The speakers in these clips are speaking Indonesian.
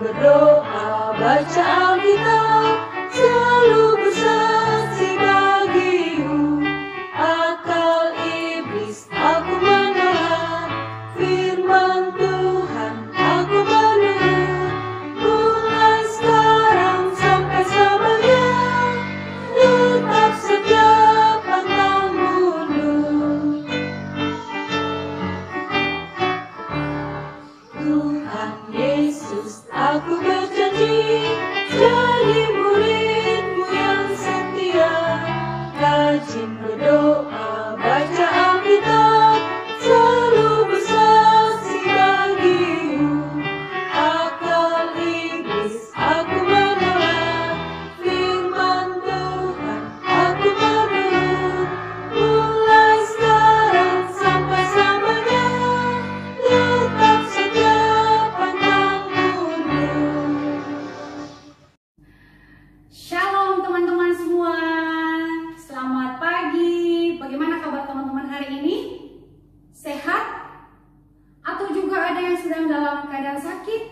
berdoa, baca Alkitab, selalu bersaksi bagimu. Akal iblis aku menolak, firman Tuhan aku menurut. Mulai sekarang sampai selamanya, tetap setia pantang mundur. Tuhan Yesus, aku berjanji jadi murid-Mu yang setia, rajin berdoa, baca Alkitab, selalu bersaksi bagimu. Akal iblis aku menolak, firman Tuhan aku menurut. Mulai sekarang sampai selamanya, tetap setia pantang mundur. Shalom teman-teman semua, selamat pagi. Bagaimana kabar teman-teman hari ini? Sehat? Atau juga ada yang sedang dalam keadaan sakit?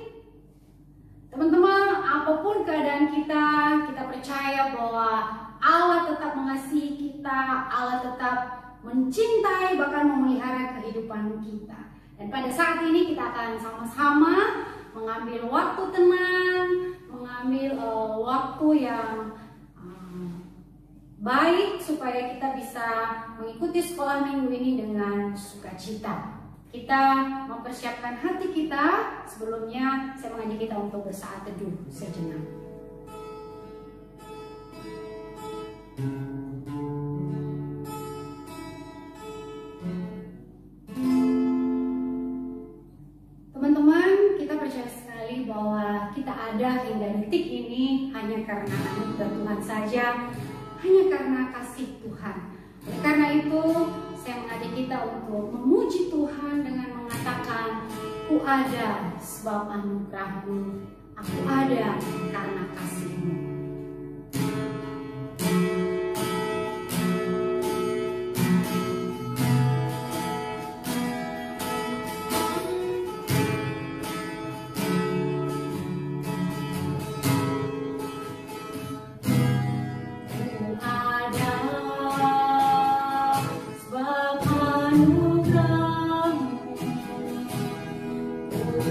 Teman-teman, apapun keadaan kita percaya bahwa Allah tetap mengasihi kita, Allah tetap mencintai bahkan memelihara kehidupan kita. Dan pada saat ini kita akan sama-sama mengambil waktu tenang, mengambil waktu yang baik supaya kita bisa mengikuti sekolah minggu ini dengan sukacita. Kita mempersiapkan hati kita. Sebelumnya saya mengajak kita untuk bersaat teduh sejenak. Teman-teman, kita percaya sekali bahwa kita ada hingga detik ini hanya karena anugerah Tuhan saja, hanya karena kasih Tuhan. Oleh karena itu, saya mengajak kita untuk memuji Tuhan dengan mengatakan, "Ku ada sebab anugerah-Mu, aku ada karena kasih-Mu."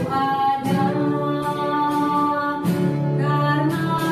Ada karena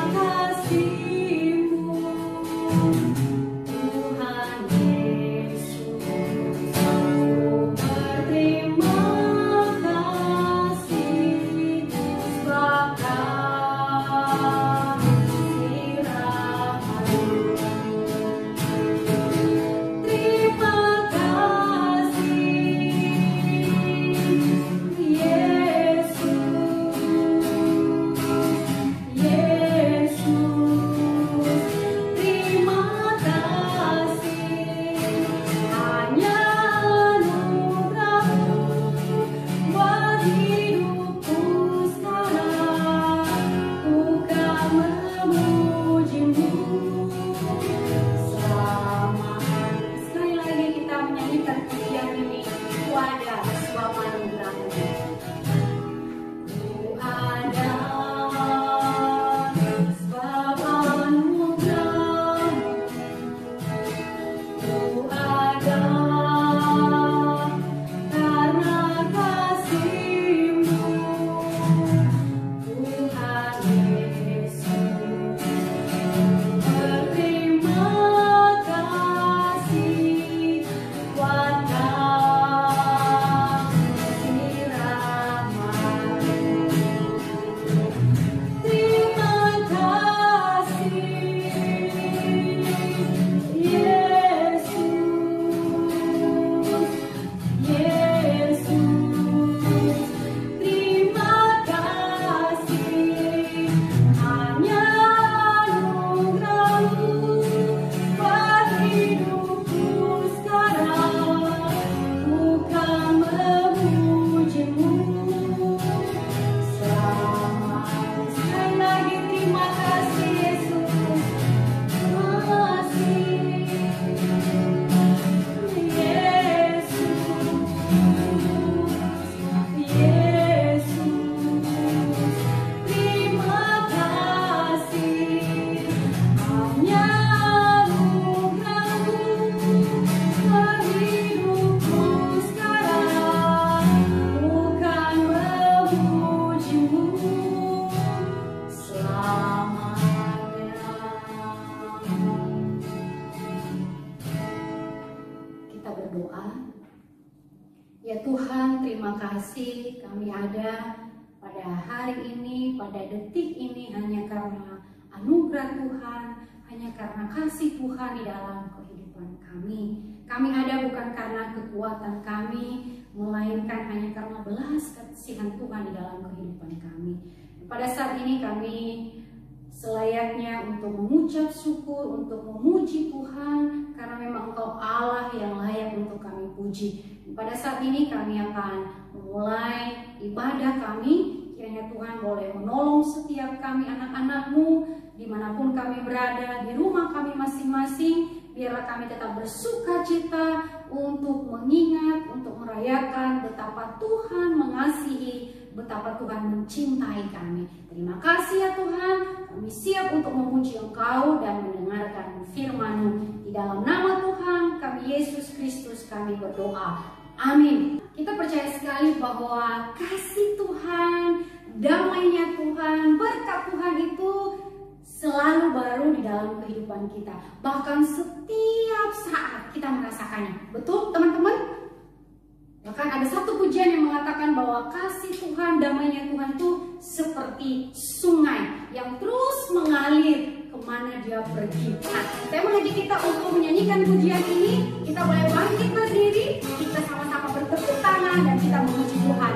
terima kasih kami ada pada hari ini, pada detik ini hanya karena anugerah Tuhan, hanya karena kasih Tuhan di dalam kehidupan kami. Kami ada bukan karena kekuatan kami, melainkan hanya karena belas kasihan Tuhan di dalam kehidupan kami. Pada saat ini kami selayaknya untuk mengucap syukur, untuk memuji Tuhan, karena memang Engkau Allah yang layak untuk kami puji. Pada saat ini kami akan memulai ibadah kami. Kiranya Tuhan boleh menolong setiap kami anak-anak-Mu, dimanapun kami berada, di rumah kami masing-masing. Biarlah kami tetap bersuka cita untuk mengingat, untuk merayakan betapa Tuhan mengasihi, betapa Tuhan mencintai kami. Terima kasih ya Tuhan, kami siap untuk memuji Engkau dan mendengarkan firman-Mu. Di dalam nama Tuhan kami Yesus Kristus kami berdoa. Amin. Kita percaya sekali bahwa kasih Tuhan, damainya Tuhan, berkat Tuhan itu selalu baru di dalam kehidupan kita. Bahkan setiap saat kita merasakannya. Betul teman-teman? Bahkan ada satu pujian yang mengatakan bahwa kasih Tuhan, damainya Tuhan itu seperti sungai yang terus mengalir kemana dia pergi. Nah, saya mengajak kita untuk menyanyikan pujian ini. Kita boleh bangkit berdiri, kita sama-sama bertepuk tangan dan kita memuji Tuhan.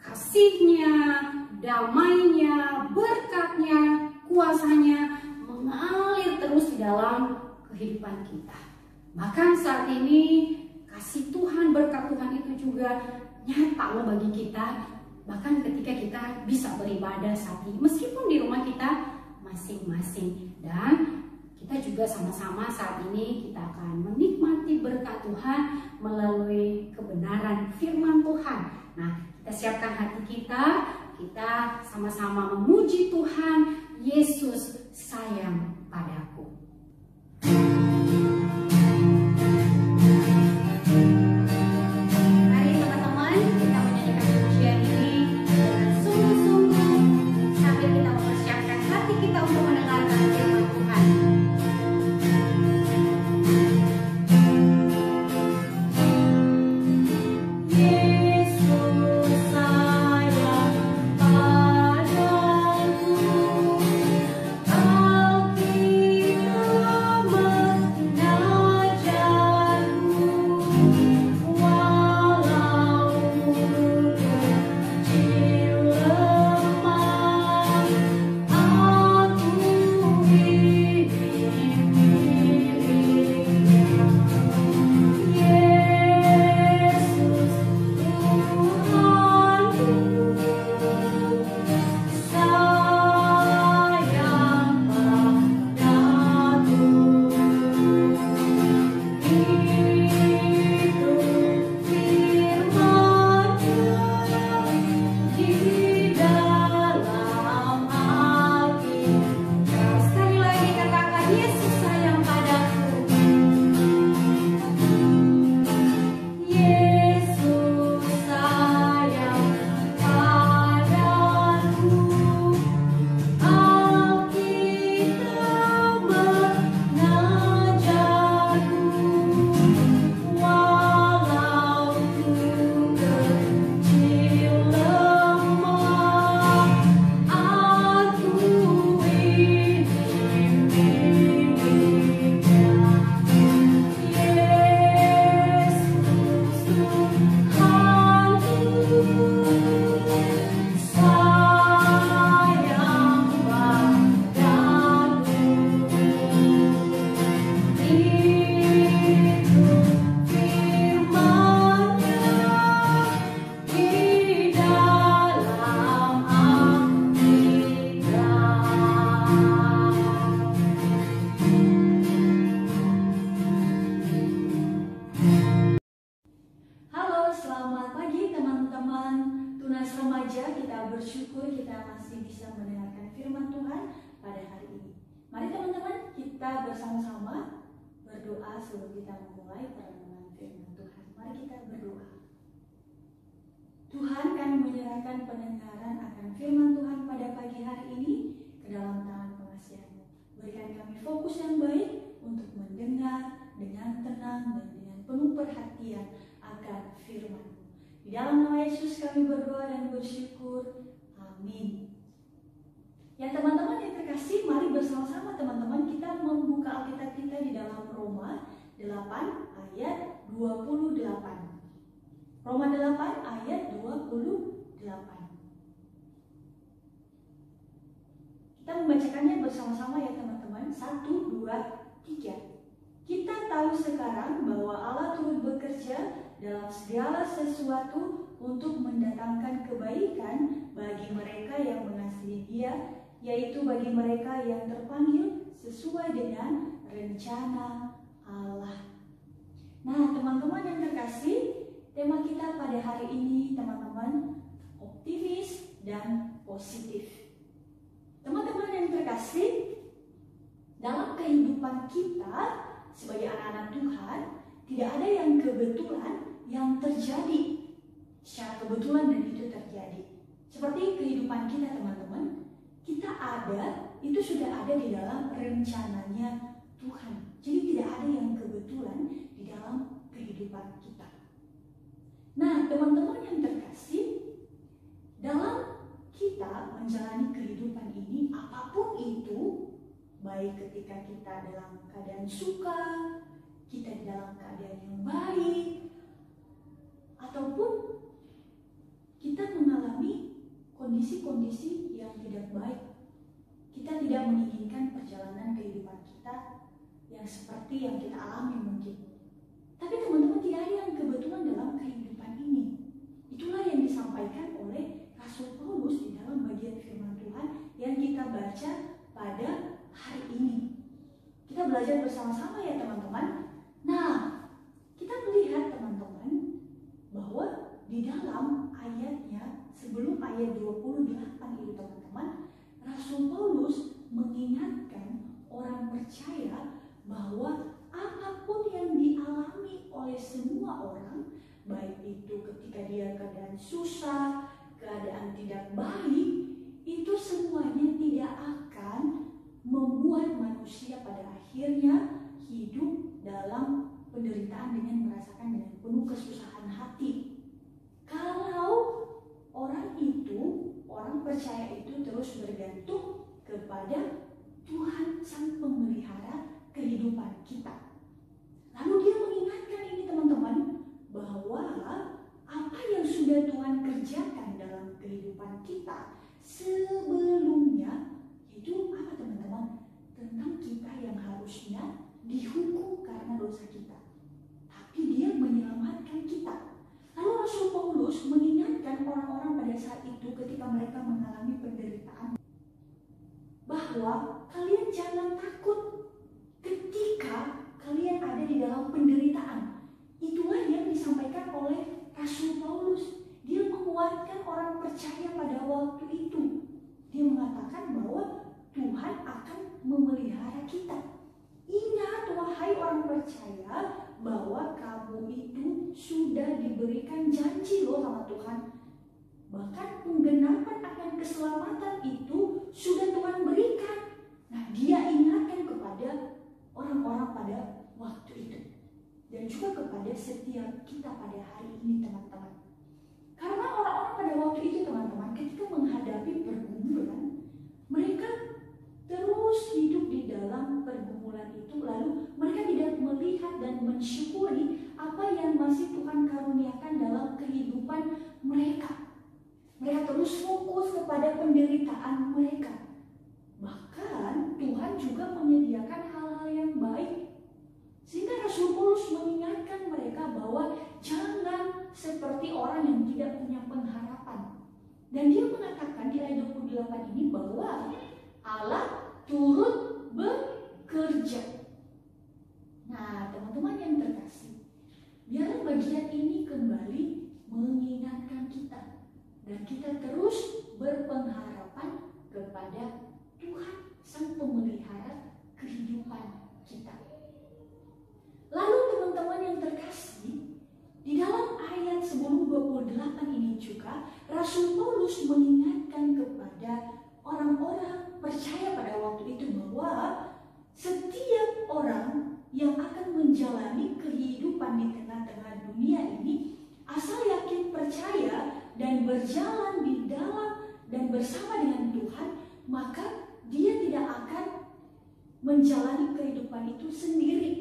Kasihnya, damainya, berkatnya, kuasanya mengalir terus di dalam kehidupan kita. Bahkan saat ini kasih Tuhan, berkat Tuhan itu juga nyata loh bagi kita. Bahkan ketika kita bisa beribadah saat ini, meskipun di rumah kita masing-masing. Dan kita juga sama-sama saat ini kita akan menikmati berkat Tuhan melalui kebenaran firman Tuhan. Nah, kita siapkan hati kita sama-sama memuji Tuhan. Yesus sayang padaku. Mari teman-teman, kita menyanyikan pujian ini dengan sungguh-sungguh sambil kita mempersiapkan hati kita saja kita bersyukur kita masih bisa mendengarkan firman Tuhan pada hari ini. Mari teman-teman kita bersama-sama berdoa sebelum kita memulai perenungan firman Tuhan. Mari kita berdoa. Tuhan, kami menyerahkan pendengaran akan firman Tuhan pada pagi hari ini ke dalam tangan pengasihan-Mu. Berikan kami fokus yang baik untuk mendengar dengan tenang dan dengan penuh perhatian akan firman-Mu. Di dalam nama Yesus kami berdoa dan bersyukur. Amin. Ya teman-teman yang terkasih, mari bersama-sama teman-teman kita membuka Alkitab kita di dalam Roma 8 ayat 28. Roma 8 ayat 28. Kita membacakannya bersama-sama ya teman-teman. 1, 2, 3. Kita tahu sekarang bahwa Allah turut bekerja dalam segala sesuatu untuk mendatangkan kebaikan bagi mereka yang mengasihi Dia, yaitu bagi mereka yang terpanggil sesuai dengan rencana Allah. Nah, teman-teman yang terkasih, tema kita pada hari ini, teman-teman, optimis dan positif. Teman-teman yang terkasih, dalam kehidupan kita sebagai anak-anak Tuhan, tidak ada yang kebetulan yang terjadi secara kebetulan dan itu terjadi. Seperti kehidupan kita teman-teman, kita ada, itu sudah ada di dalam rencananya Tuhan. Jadi tidak ada yang kebetulan di dalam kehidupan kita. Nah teman-teman yang terkasih, dalam kita menjalani kehidupan ini, apapun itu, baik ketika kita dalam keadaan suka, kita dalam keadaan yang baik, ataupun kita mengalami kondisi-kondisi yang tidak baik. Kita tidak menginginkan perjalanan kehidupan kita yang seperti yang kita alami mungkin. Tapi teman-teman, tidak ada yang kebetulan dalam kehidupan ini. Itulah yang disampaikan oleh Rasul Paulus di dalam bagian firman Tuhan yang kita baca pada hari ini. Kita belajar bersama-sama ya teman-teman. Nah, kita melihat teman-teman bahwa di dalam ayatnya sebelum ayat 28 itu teman-teman, Rasul Paulus mengingatkan orang percaya bahwa apapun yang dialami oleh semua orang, baik itu ketika dia keadaan susah, keadaan tidak baik, itu semuanya tidak akan membuat manusia pada akhirnya hidup dalam penderitaan dengan merasakan dengan penuh kesusahan hati. Kalau orang percaya itu terus bergantung kepada Tuhan Sang Pemelihara kehidupan kita. Lalu dia mengingatkan ini teman-teman, bahwa apa yang sudah Tuhan kerjakan dalam kehidupan kita sebelumnya, itu apa teman-teman? Tentang kita yang harusnya dihukum karena dosa kita, tapi dia menyelamatkan kita. Lalu Rasul Paulus mengingatkan orang-orang pada saat itu ketika mereka mengalami penderitaan, bahwa kalian jangan takut ketika kalian ada di dalam penderitaan. Itulah yang disampaikan oleh Rasul Paulus. Dia menguatkan orang percaya pada waktu itu. Dia mengatakan bahwa Tuhan akan memelihara kita. Ingat wahai orang percaya, bahwa kamu itu sudah diberikan janji loh sama Tuhan. Bahkan penggenapan akan keselamatan itu sudah Tuhan berikan. Nah, dia ingatkan kepada orang-orang pada waktu itu. Dan juga kepada setiap kita pada hari ini teman-teman. Karena orang-orang pada waktu itu teman-teman, ketika menghadapi pergumulan, mereka terus hidup di dalam pergumulan itu, lalu mereka tidak melihat dan mensyukuri apa yang masih Tuhan karuniakan dalam kehidupan mereka. Mereka terus fokus kepada penderitaan mereka. Bahkan Tuhan juga menyediakan hal-hal yang baik. Sehingga Rasul Paulus mengingatkan mereka bahwa jangan seperti orang yang tidak punya pengharapan. Dan dia mengatakan di ayat 28 ini bahwa Allah turut bekerja. Nah, teman-teman yang terkasih, biarlah bagian ini kembali mengingatkan kita dan kita terus berpengharapan kepada Tuhan, Sang Pemelihara kehidupan kita. Lalu teman-teman yang terkasih, di dalam ayat sebelum 28 ini juga Rasul Paulus mengingatkan kepada orang-orang percaya pada waktu itu bahwa setiap orang yang akan menjalani kehidupan di tengah-tengah dunia ini, asal yakin percaya dan berjalan di dalam dan bersama dengan Tuhan, maka dia tidak akan menjalani kehidupan itu sendiri.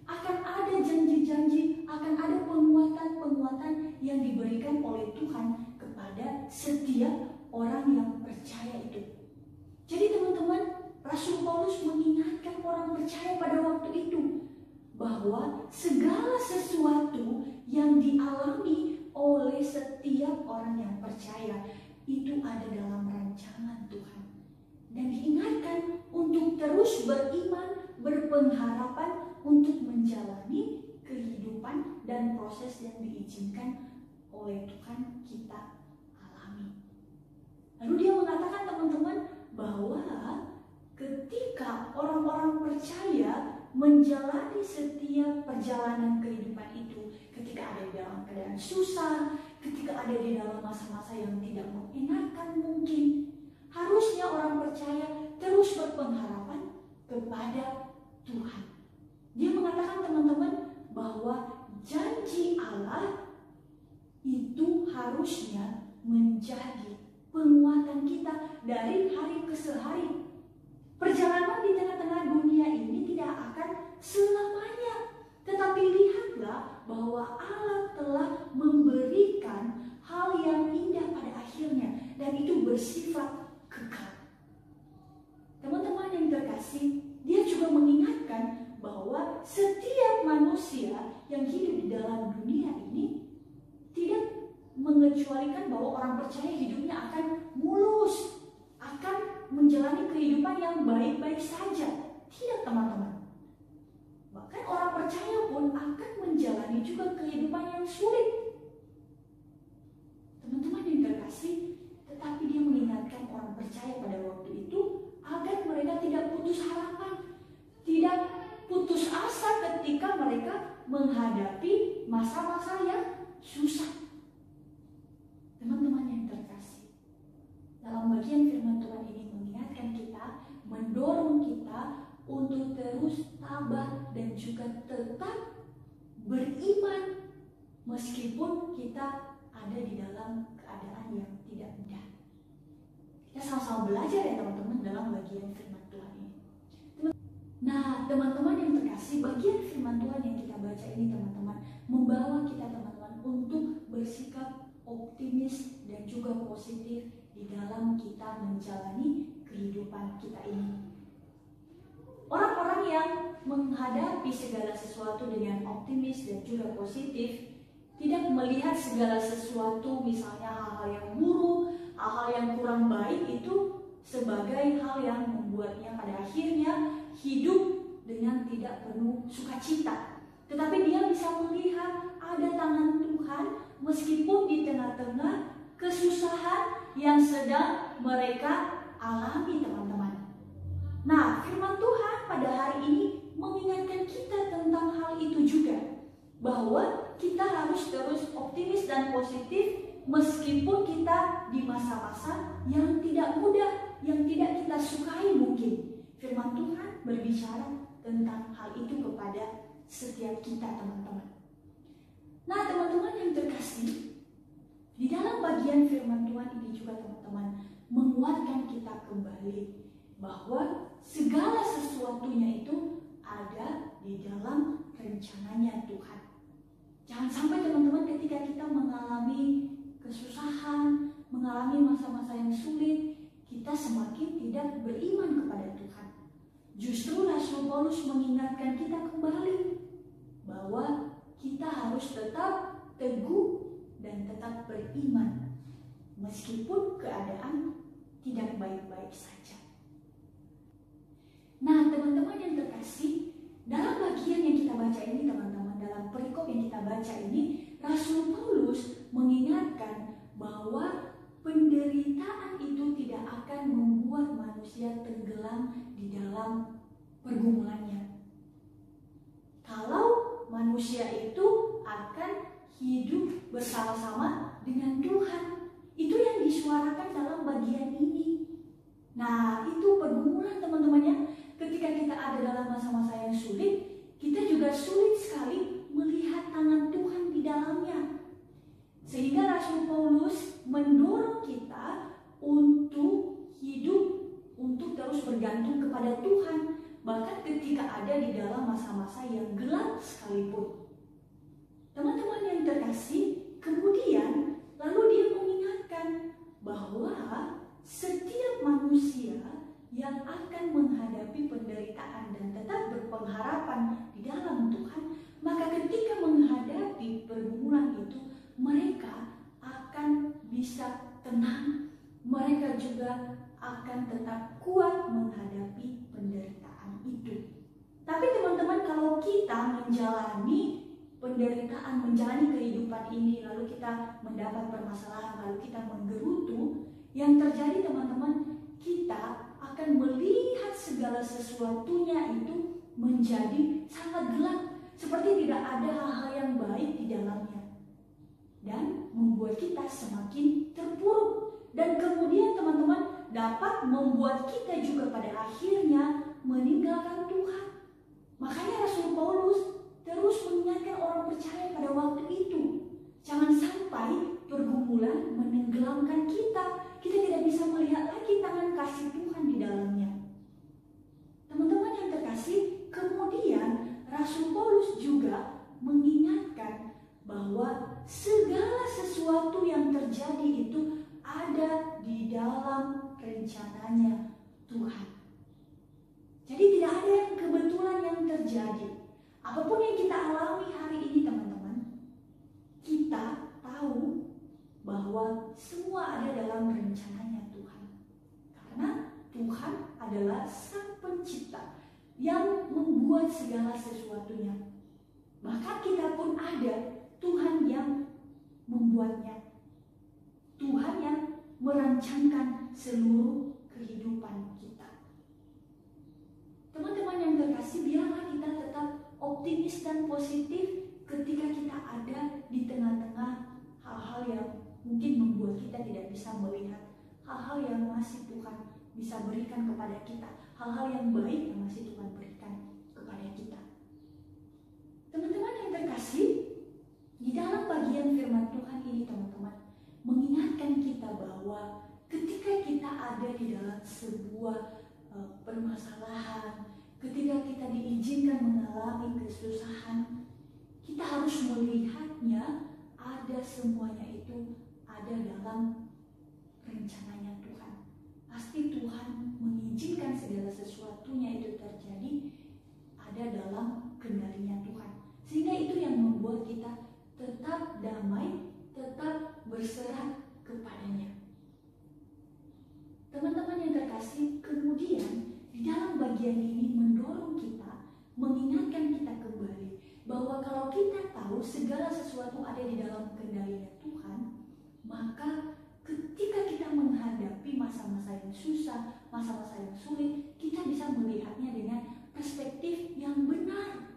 Akan ada janji-janji, akan ada penguatan-penguatan yang diberikan oleh Tuhan kepada setiap orang yang percaya itu. Jadi teman-teman, Rasul Paulus mengingatkan orang percaya pada waktu itu bahwa segala sesuatu yang dialami oleh setiap orang yang percaya itu ada dalam rancangan Tuhan. Dan diingatkan untuk terus beriman, berpengharapan untuk menjalani kehidupan dan proses yang diizinkan oleh Tuhan kita alami. Lalu dia mengatakan teman-teman bahwa ketika orang-orang percaya menjalani setiap perjalanan kehidupan itu, ketika ada di dalam keadaan susah, ketika ada di dalam masa-masa yang tidak mengenakan mungkin, harusnya orang percaya terus berpengharapan kepada Tuhan. Dia mengatakan teman-teman bahwa janji Allah itu harusnya menjadi penguatan kita dari hari ke hari. Perjalanan di tengah-tengah dunia ini tidak akan selamanya, tetapi lihatlah bahwa Allah telah memberikan hal yang indah pada akhirnya, dan itu bersifat kekal. Teman-teman yang terkasih, dia juga mengingatkan bahwa setiap manusia yang hidup di dalam dunia ini tidak mengecualikan bahwa orang percaya hidupnya akan mulus, akan menjalani kehidupan yang baik-baik saja. Tidak teman-teman. Bahkan orang percaya pun akan menjalani juga kehidupan yang sulit. Teman-teman yang terkasih, tetapi dia mengingatkan orang percaya pada waktu itu agar mereka tidak putus harapan, tidak putus asa ketika mereka menghadapi masa-masa yang susah. Teman-teman yang terkasih, dalam bagian firman Tuhan ini mengingatkan kita, mendorong kita untuk terus tabah dan juga tetap beriman meskipun kita ada di dalam keadaan yang tidak mudah. Kita sama-sama belajar ya teman-teman dalam bagian firman Tuhan ini. Nah teman-teman yang terkasih, bagian firman Tuhan yang kita baca ini teman-teman membawa kita teman-teman untuk bersikap optimis dan juga positif di dalam kita menjalani kehidupan kita ini. Orang-orang yang menghadapi segala sesuatu dengan optimis dan juga positif, tidak melihat segala sesuatu misalnya hal-hal yang buruk, hal-hal yang kurang baik itu sebagai hal yang membuatnya pada akhirnya hidup dengan tidak penuh sukacita. Tetapi dia bisa melihat ada tangan Tuhan meskipun di tengah-tengah kesusahan yang sedang mereka alami teman-teman. Nah firman Tuhan pada hari ini mengingatkan kita tentang hal itu juga, bahwa kita harus terus optimis dan positif meskipun kita di masa-masa yang tidak mudah, yang tidak kita sukai mungkin. Firman Tuhan berbicara tentang hal itu kepada setiap kita teman-teman. Nah teman-teman yang terkasih, di dalam bagian firman Tuhan ini juga teman-teman menguatkan kita kembali bahwa segala sesuatunya itu ada di dalam rencananya Tuhan. Jangan sampai teman-teman ketika kita mengalami kesusahan, mengalami masa-masa yang sulit, kita semakin tidak beriman kepada Tuhan. Justru Rasul Paulus mengingatkan kita kembali bahwa kita harus tetap teguh dan tetap beriman meskipun keadaan tidak baik-baik saja. Nah teman-teman yang terkasih, dalam bagian yang kita baca ini teman-teman, dalam perikop yang kita baca ini, Rasul Paulus mengingatkan bahwa manusia tenggelam di dalam pergumulannya. Kalau manusia itu akan hidup bersama-sama dengan Tuhan, itu yang disuarakan dalam bagian ini. Nah, itu pergumulan teman-teman ya. Ketika kita ada dalam masa-masa yang sulit, kita juga sulit sekali melihat tangan Tuhan di dalamnya. Sehingga Rasul Paulus mendorong kita untuk hidup, untuk terus bergantung kepada Tuhan. Bahkan ketika ada di dalam masa-masa yang gelap sekalipun. Teman-teman yang terkasih, kemudian lalu dia mengingatkan bahwa setiap manusia yang akan menghadapi penderitaan dan tetap berpengharapan di dalam Tuhan, maka ketika menghadapi pergumulan itu, mereka akan bisa tenang, mereka juga akan tetap kuat menghadapi penderitaan itu. Tapi teman-teman, kalau kita menjalani penderitaan, menjalani kehidupan ini, lalu kita mendapat permasalahan, lalu kita menggerutu, yang terjadi teman-teman, kita akan melihat segala sesuatunya itu menjadi sangat gelap, seperti tidak ada hal-hal yang baik di dalamnya, dan membuat kita semakin terpuruk, dan kemudian teman-teman dapat membuat kita juga pada akhirnya meninggalkan Tuhan. Makanya Rasul Paulus terus mengingatkan orang percaya pada waktu itu, jangan sampai pergumulan menenggelamkan kita. Kita tidak bisa melihat lagi tangan kasih Tuhan di dalamnya. Teman-teman yang terkasih, kemudian Rasul Paulus juga mengingatkan bahwa segala sesuatu yang terjadi itu ada di dalam rencananya Tuhan. Jadi tidak ada yang kebetulan yang terjadi. Apapun yang kita alami hari ini teman-teman, kita tahu bahwa semua ada dalam rencananya Tuhan. Karena Tuhan adalah Sang Pencipta yang membuat segala sesuatunya. Bahkan kita pun ada Tuhan yang membuatnya. Tuhan yang merancangkan seluruh kehidupan kita. Teman-teman yang terkasih, biarlah kita tetap optimis dan positif ketika kita ada di tengah-tengah hal-hal yang mungkin membuat kita tidak bisa melihat hal-hal yang masih Tuhan bisa berikan kepada kita, hal-hal yang baik yang masih Tuhan berikan kepada kita. Teman-teman yang terkasih, di dalam bagian firman Tuhan ini teman-teman mengingatkan kita bahwa ketika kita ada di dalam sebuah permasalahan, ketika kita diizinkan mengalami kesusahan, kita harus melihatnya ada semuanya itu ada dalam rencananya Tuhan. Pasti Tuhan mengizinkan segala sesuatunya itu terjadi ada dalam kendalinya Tuhan. Sehingga itu yang membuat kita tetap damai, tetap berserah kepadanya. Teman-teman yang terkasih, kemudian di dalam bagian ini mendorong kita, mengingatkan kita kembali bahwa kalau kita tahu segala sesuatu ada di dalam kendalinya Tuhan, maka ketika kita menghadapi masa-masa yang susah, masa-masa yang sulit, kita bisa melihatnya dengan perspektif yang benar.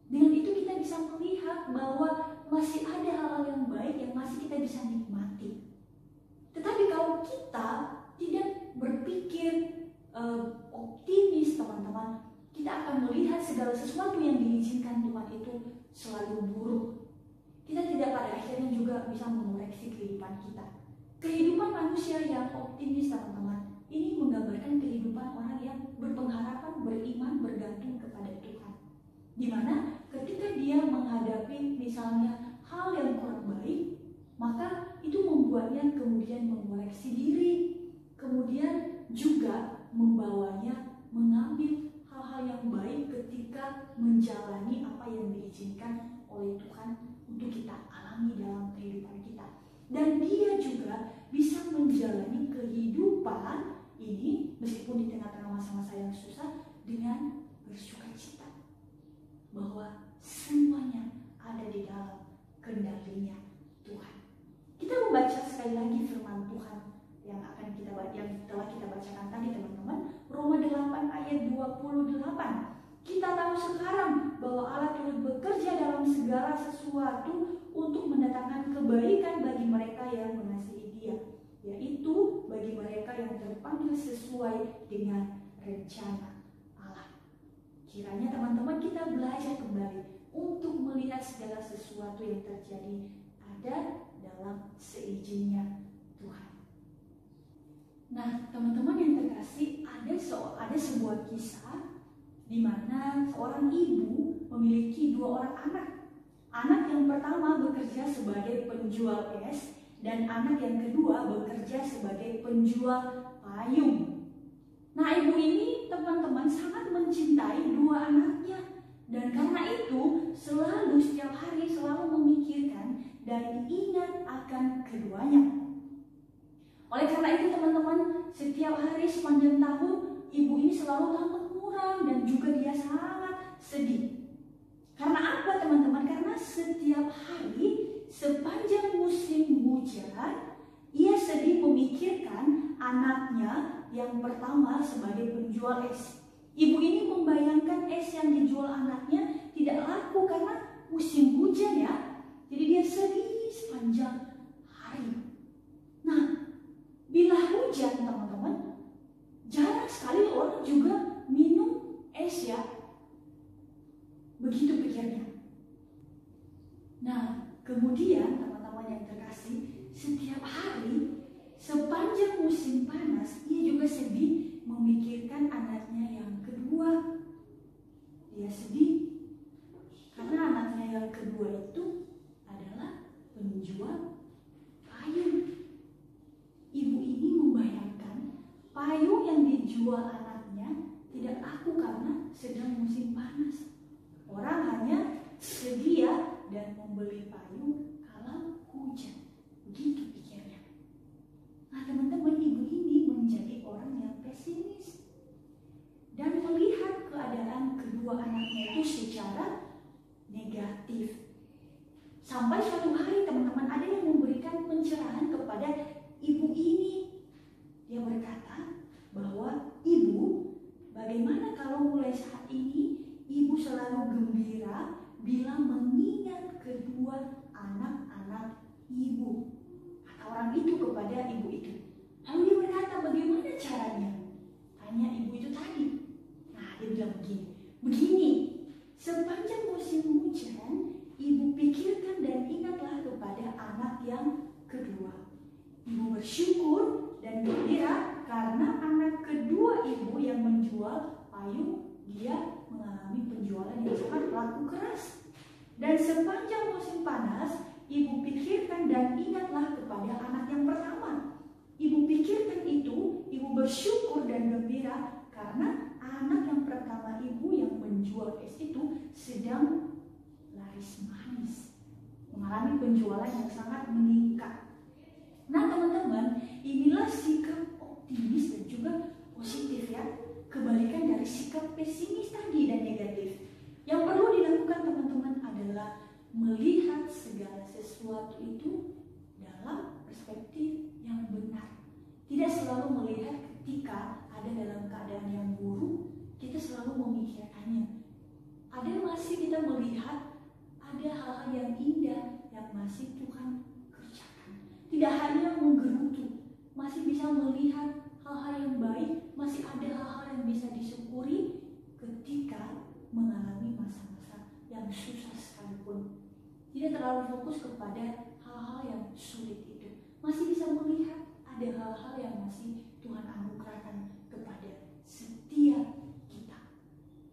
Dengan itu kita bisa melihat bahwa masih ada hal-hal yang baik yang masih kita bisa nikmati. Tetapi kalau kita tidak berpikir optimis teman-teman, kita akan melihat segala sesuatu yang diizinkan Tuhan itu selalu buruk. Kita tidak pada akhirnya juga bisa mengoreksi kehidupan kita. Kehidupan manusia yang optimis teman-teman, ini menggambarkan kehidupan orang yang berpengharapan, beriman, bergantung kepada Tuhan. Di mana ketika dia menghadapi misalnya hal yang kurang baik, maka itu membuatnya kemudian mengoreksi diri, kemudian juga membawanya mengambil hal-hal yang baik ketika menjalani apa yang diizinkan oleh Tuhan untuk kita alami dalam kehidupan kita. Dan dia juga bisa menjalani kehidupan ini meskipun di tengah-tengah masa-masa yang susah dengan bersukacita bahwa semuanya ada di dalam kendalinya Tuhan. Kita membaca sekali lagi firman Tuhan yang telah kita bacakan tadi Kita tahu sekarang bahwa Allah turut bekerja dalam segala sesuatu untuk mendatangkan kebaikan bagi mereka yang mengasihi Dia, yaitu bagi mereka yang terpanggil sesuai dengan rencana Allah. Kiranya teman-teman kita belajar kembali untuk melihat segala sesuatu yang terjadi ada dalam seizinnya Tuhan. Nah, teman-teman yang terkasih, ada sebuah kisah di mana seorang ibu memiliki 2 orang anak. Anak yang pertama bekerja sebagai penjual es dan anak yang kedua bekerja sebagai penjual payung. Nah, ibu ini teman-teman sangat mencintai 2 anaknya, dan karena itu setiap hari selalu memikirkan dan ingat akan keduanya. Oleh karena itu teman-teman, setiap hari sepanjang tahun ibu ini selalu tampak muram dan juga dia sangat sedih. Karena apa teman-teman? Karena setiap hari sepanjang musim hujan ia sedih memikirkan anaknya yang pertama sebagai penjual es. Ibu ini membayangkan es yang dijual anaknya tidak laku karena musim hujan ya. Jadi dia sedih sepanjang hari. Nah, bila hujan teman-teman, jarang sekali orang juga minum es ya. Begitu pikirnya. Nah, kemudian teman-teman yang terkasih, setiap hari sepanjang musim panas ia juga sedih memikirkan anaknya yang kedua. Dia sedih karena anaknya yang kedua itu adalah penjual payung. Ibu ini membayangkan payung yang dijual anaknya tidak laku karena sedang musim panas. Orang hanya sedia dan membeli payung kalau hujan. Begitu pikirnya. Nah teman-teman, ibu ini menjadi orang yang pesimis dan melihat keadaan kedua anaknya itu secara negatif. Sampai suatu hari teman-teman ada yang memberikan pencerahan kepada ibu ini. Dia berkata bahwa ibu, bagaimana kalau mulai saat ini ibu selalu gembira bila mengingat kedua anak-anak ibu. Kata orang itu kepada ibu itu. Lalu dia berkata, bagaimana caranya? Tanya ibu itu tadi. Nah, dia bilang begini, sepanjang musim hujan ibu pikirkan dan ingatlah kepada anak yang kedua. Ibu bersyukur dan gembira karena anak kedua ibu yang menjual payung, dia mengalami penjualan yang sangat laku keras. Dan sepanjang musim panas, ibu pikirkan dan ingatlah kepada anak yang pertama. Ibu pikirkan itu, ibu bersyukur dan gembira karena anak yang pertama ibu yang menjual es itu sedang laris manis, mengalami penjualan yang sangat meningkat. Nah teman-teman, inilah sikap optimis dan juga positif ya. Kebalikan dari sikap pesimis tadi dan negatif. Yang perlu dilakukan teman-teman adalah melihat segala sesuatu itu dalam perspektif yang benar. Tidak selalu melihat ketika ada dalam keadaan yang buruk, kita selalu memikirkannya. Ada masih kita melihat ada hal-hal yang indah yang masih Tuhan kerjakan. Tidak hanya menggerutu, masih bisa melihat hal-hal yang baik, masih ada hal-hal yang bisa disyukuri ketika mengalami masa-masa yang susah sekalipun. Tidak terlalu fokus kepada hal-hal yang sulit itu. Masih bisa melihat ada hal-hal yang masih Tuhan anugerahkan kepada setiap kita.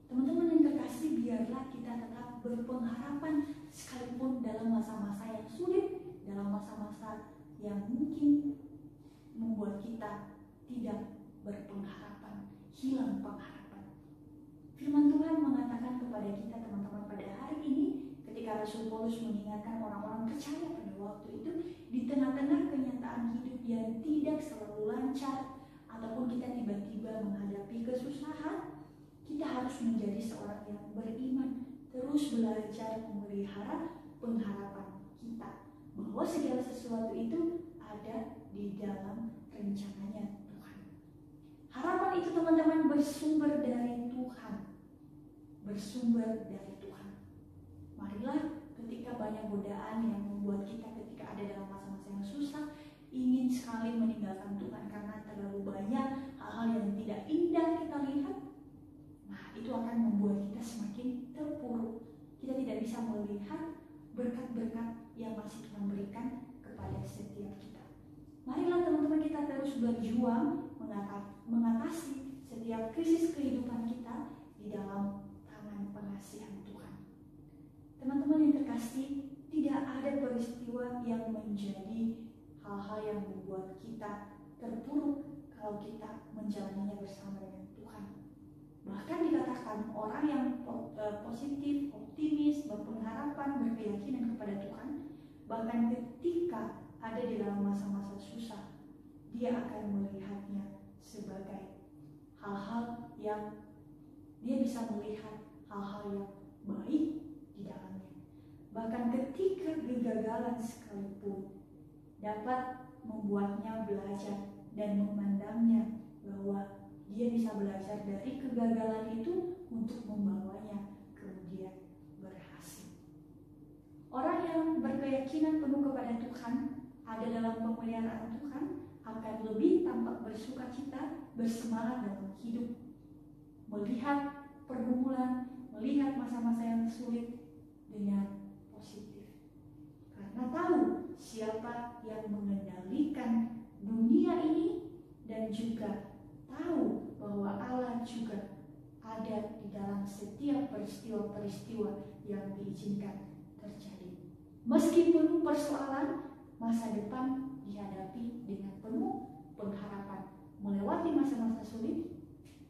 Teman-teman yang terkasih, biarlah kita tetap berpengharapan sekalipun dalam masa-masa yang sulit, dalam masa-masa yang mungkin membuat kita tidak berpengharapan, hilang pengharapan. Firman Tuhan mengatakan kepada kita teman-teman pada hari ini, ketika Rasul Paulus mengingatkan orang-orang percaya pada waktu itu, di tengah-tengah kenyataan hidup yang tidak selalu lancar, ataupun kita tiba-tiba menghadapi kesusahan, kita harus menjadi seorang yang beriman, terus belajar memelihara pengharapan kita, bahwa segala sesuatu itu ada di dalam rencananya Tuhan. Harapan itu teman-teman bersumber dari Tuhan. bersumber dari Tuhan. Marilah ketika banyak godaan yang membuat kita ketika ada dalam masa-masa yang susah ingin sekali meninggalkan Tuhan karena terlalu banyak hal-hal yang tidak indah kita lihat, nah itu akan membuat kita semakin terpuruk. Kita tidak bisa melihat berkat-berkat yang masih Tuhan berikan kepada setiap kita. Marilah teman-teman kita terus berjuang mengatasi setiap krisis kehidupan kita di dalam tangan pengasihan Tuhan. Teman-teman yang terkasih, tidak ada peristiwa yang menjadi hal-hal yang membuat kita terpuruk kalau kita menjalaninya bersama dengan Tuhan. Bahkan dikatakan orang yang positif, optimis, berpengharapan, berkeyakinan kepada Tuhan, bahkan ketika ada di dalam masa-masa susah, dia akan melihatnya sebagai hal-hal yang dia bisa melihat hal-hal yang baik di dalamnya. Bahkan ketika kegagalan sekalipun dapat membuatnya belajar dan memandangnya bahwa dia bisa belajar dari kegagalan itu untuk membawanya kemudian berhasil. Orang yang berkeyakinan penuh kepada Tuhan, ada dalam pemeliharaan Tuhan, akan lebih tampak bersukacita, bersemangat dalam hidup. Melihat pergumulan, melihat masa-masa yang sulit dengan positif. Karena tahu siapa yang mengendalikan dunia ini dan juga tahu bahwa Allah juga ada di dalam setiap peristiwa-peristiwa yang diizinkan terjadi. Meskipun persoalan masa depan dihadapi dengan penuh pengharapan, melewati masa-masa sulit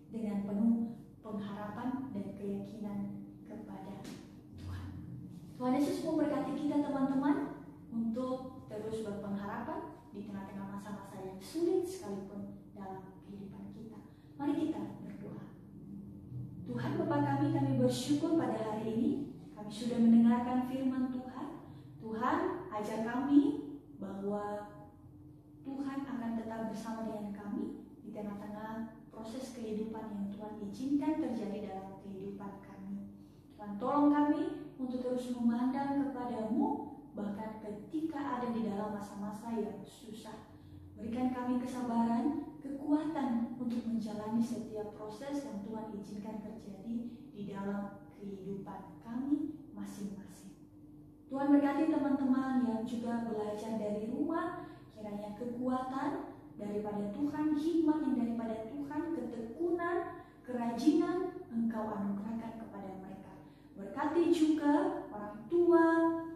dengan penuh pengharapan dan keyakinan kepada Tuhan. Tuhan Yesus memberkati kita teman-teman untuk terus berpengharapan di tengah-tengah masa-masa yang sulit sekalipun dalam kehidupan kita. Mari kita berdoa. Tuhan Bapa kami bersyukur pada hari ini kami sudah mendengarkan firman Tuhan. Tuhan ajar kami bahwa Tuhan akan tetap bersama dengan kami di tengah-tengah proses kehidupan yang Tuhan izinkan terjadi dalam kehidupan kami. Tuhan tolong kami untuk terus memandang kepadamu bahkan ketika ada di dalam masa-masa yang susah. Berikan kami kesabaran, kekuatan untuk menjalani setiap proses yang Tuhan izinkan terjadi di dalam kehidupan kami masing-masing. Tuhan berkati teman-teman yang juga belajar dari rumah, kiranya kekuatan daripada Tuhan, hikmat yang daripada Tuhan, ketekunan, kerajinan Engkau anugerahkan kepada mereka. Berkati juga orang tua,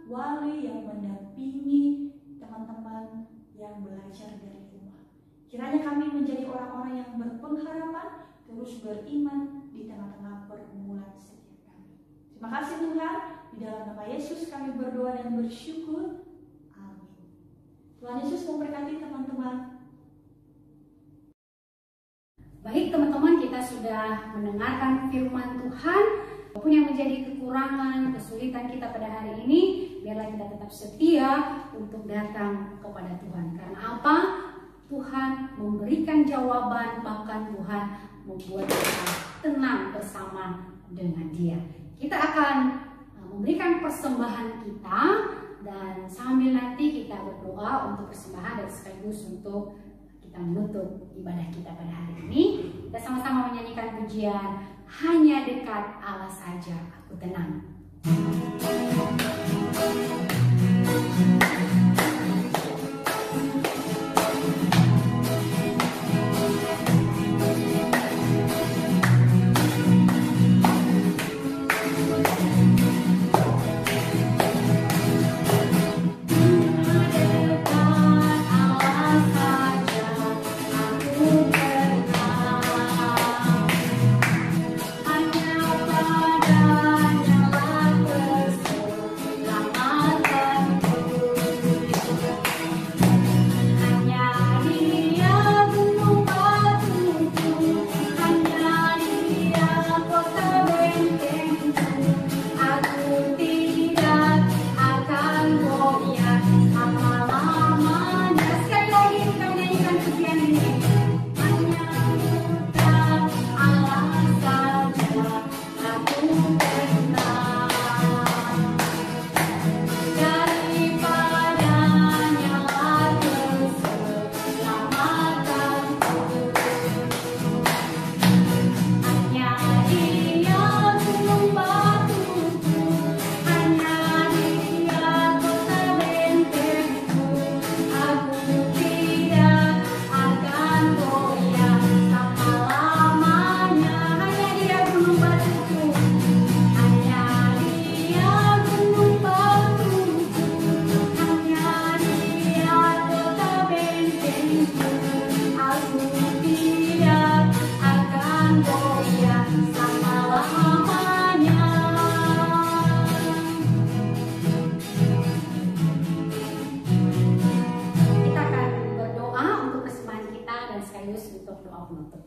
wali yang mendampingi teman-teman yang belajar dari rumah. Kiranya kami menjadi orang-orang yang berpengharapan, terus beriman di tengah-tengah pergumulan setiap kami. Terima kasih Tuhan, di dalam nama Yesus kami berdoa dan bersyukur. Amin. Tuhan Yesus memberkati teman-teman. Baik teman-teman, kita sudah mendengarkan firman Tuhan. Apapun yang menjadi kekurangan, kesulitan kita pada hari ini, biarlah kita tetap setia untuk datang kepada Tuhan. Karena apa? Tuhan memberikan jawaban, bahkan Tuhan membuat kita tenang bersama dengan Dia. Kita akan memberikan persembahan kita, dan sambil nanti kita berdoa untuk persembahan dan sekaligus untuk kita menutup ibadah kita pada hari ini. Kita sama-sama menyanyikan pujian Hanya Dekat Allah Saja Aku Tenang. Hanya padanya lah berserah. untuk doa penutup.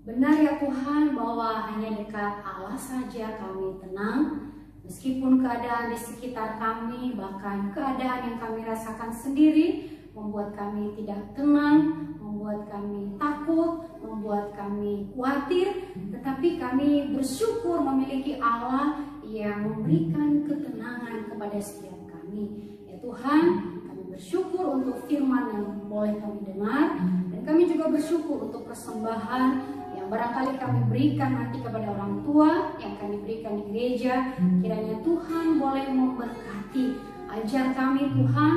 Benar ya Tuhan bahwa hanya dekat Allah saja kami tenang. Meskipun keadaan di sekitar kami, bahkan keadaan yang kami rasakan sendiri, membuat kami tidak tenang, membuat kami takut, membuat kami khawatir, tetapi kami bersyukur memiliki Allah yang memberikan ketenangan kepada setiap kami. Ya Tuhan, kami bersyukur untuk firman yang boleh kami dengar, dan kami juga bersyukur untuk persembahan yang barangkali kami berikan nanti kepada orang tua, yang kami berikan di gereja. Kiranya Tuhan boleh memberkati, ajar kami Tuhan,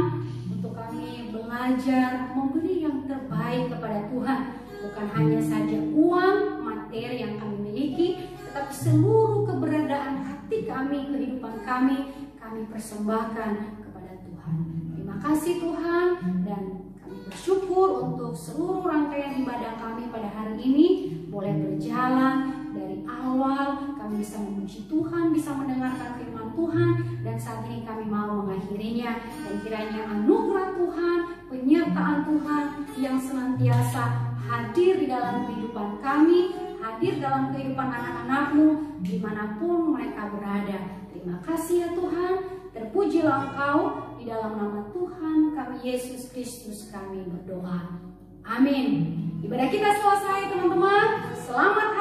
untuk kami belajar memberi yang terbaik kepada Tuhan. Bukan hanya saja uang, materi yang kami miliki, tetapi seluruh keberadaan hati kami, kehidupan kami persembahkan kepada Tuhan. Terima kasih Tuhan, dan kami bersyukur untuk seluruh rangkaian ibadah kami pada hari ini boleh berjalan dari awal. Kami bisa memuji Tuhan, bisa mendengarkan firman Tuhan, dan saat ini kami mau mengakhirinya. Dan kiranya anugerah Tuhan, penyertaan Tuhan yang senantiasa hadir di dalam kehidupan kami, hadir dalam kehidupan anak-anak-Mu dimanapun mereka berada. Terima kasih ya Tuhan, terpujilah Engkau. Di dalam nama Tuhan kami Yesus Kristus kami berdoa. Amin. Ibadah kita selesai teman-teman. Selamat